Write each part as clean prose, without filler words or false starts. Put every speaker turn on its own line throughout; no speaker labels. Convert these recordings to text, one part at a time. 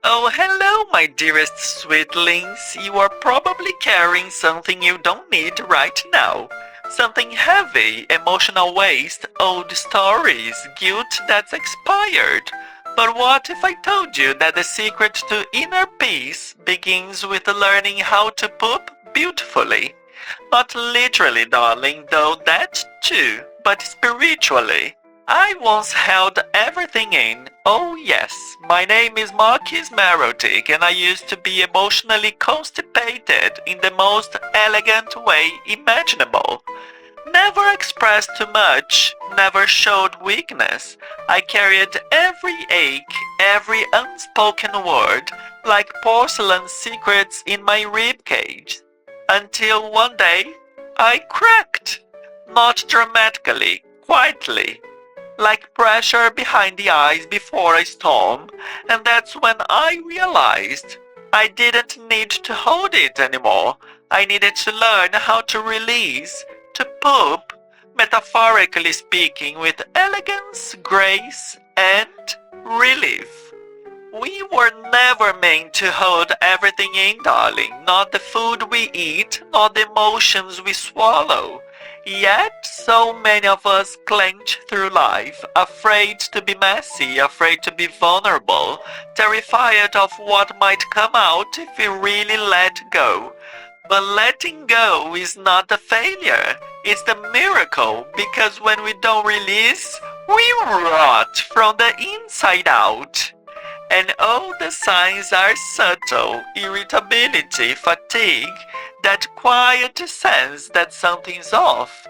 Oh, hello, my dearest sweetlings. You are probably carrying something you don't need right now. Something heavy, emotional waste, old stories, guilt that's expired. But what if I told you that the secret to inner peace begins with learning how to poop beautifully? Not literally, darling, though that too, but spiritually. I once held everything in. Oh yes, my name is Marquis Merotic and I used to be emotionally constipated in the most elegant way imaginable. Never expressed too much, never showed weakness. I carried every ache, every unspoken word, like porcelain secrets in my ribcage. Until one day, I cracked. Not dramatically, quietly, like pressure behind the eyes before a storm, and that's when I realized I didn't need to hold it anymore. I needed to learn how to release, to poop, metaphorically speaking, with elegance, grace, and relief. We were never meant to hold everything in, darling. Not the food we eat, not the emotions we swallow. Yet, so many of us clench through life, afraid to be messy, afraid to be vulnerable, terrified of what might come out if we really let go. But letting go is not the failure, it's the miracle, because when we don't release, we rot from the inside out. And all the signs are subtle: irritability, fatigue, that quiet sense that something's off.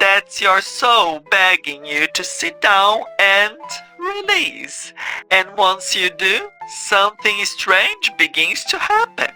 That's your soul begging you to sit down and release. And once you do, something strange begins to happen.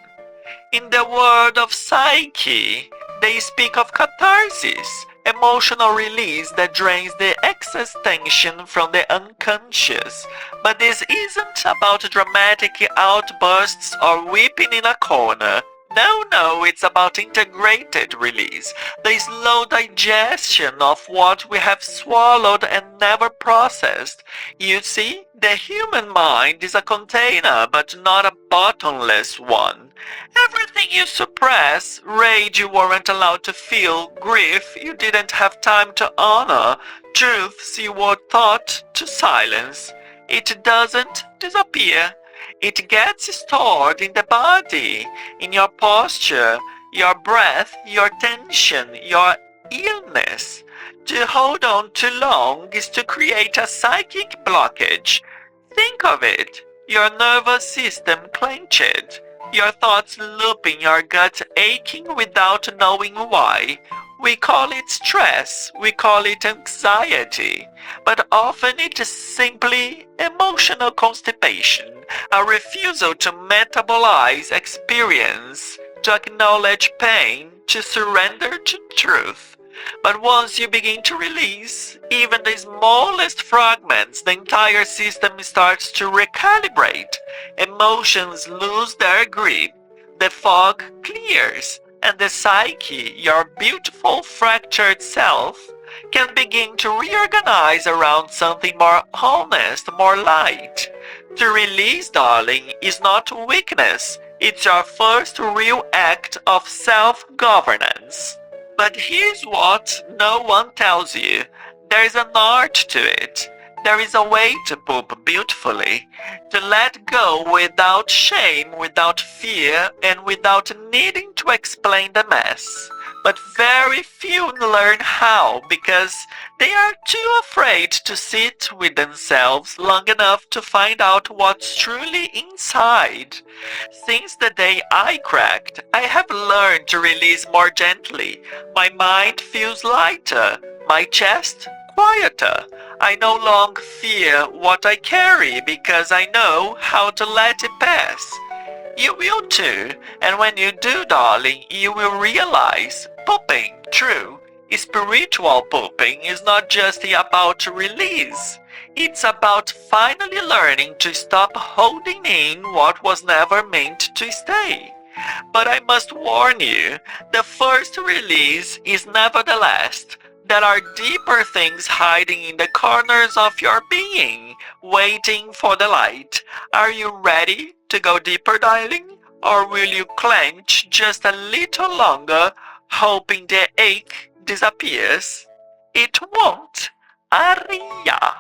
In the world of psyche, they speak of catharsis, emotional release that drains the excess tension from the unconscious. But this isn't about dramatic outbursts or weeping in a corner. No, no, it's about integrated release, the slow digestion of what we have swallowed and never processed. You see, the human mind is a container, but not a bottomless one. Everything you suppress, rage you weren't allowed to feel, grief you didn't have time to honor, truths you were taught to silence. It doesn't disappear. It gets stored in the body, in your posture, your breath, your tension, your illness. To hold on too long is to create a psychic blockage. Think of it. Your nervous system clenched, your thoughts looping, your gut aching without knowing why. We call it stress, we call it anxiety, but often it is simply emotional constipation, a refusal to metabolize experience, to acknowledge pain, to surrender to truth. But once you begin to release even the smallest fragments, the entire system starts to recalibrate. Emotions lose their grip, the fog clears, and the psyche, your beautiful fractured self, can begin to reorganize around something more honest, more light. To release, darling, is not weakness. It's your first real act of self-governance. But here's what no one tells you. There is an art to it. There is a way to poop beautifully, to let go without shame, without fear, and without needing to explain the mess. But very few learn how because they are too afraid to sit with themselves long enough to find out what's truly inside. Since the day I cracked, I have learned to release more gently. My mind feels lighter, my chest quieter. I no longer fear what I carry because I know how to let it pass. You will too, and when you do, darling, you will realize pooping, true, spiritual pooping is not just about release. It's about finally learning to stop holding in what was never meant to stay. But I must warn you, the first release is never the last. There are deeper things hiding in the corners of your being, waiting for the light. Are you ready to go deeper, darling? Or will you clench just a little longer, hoping the ache disappears? It won't. Aria.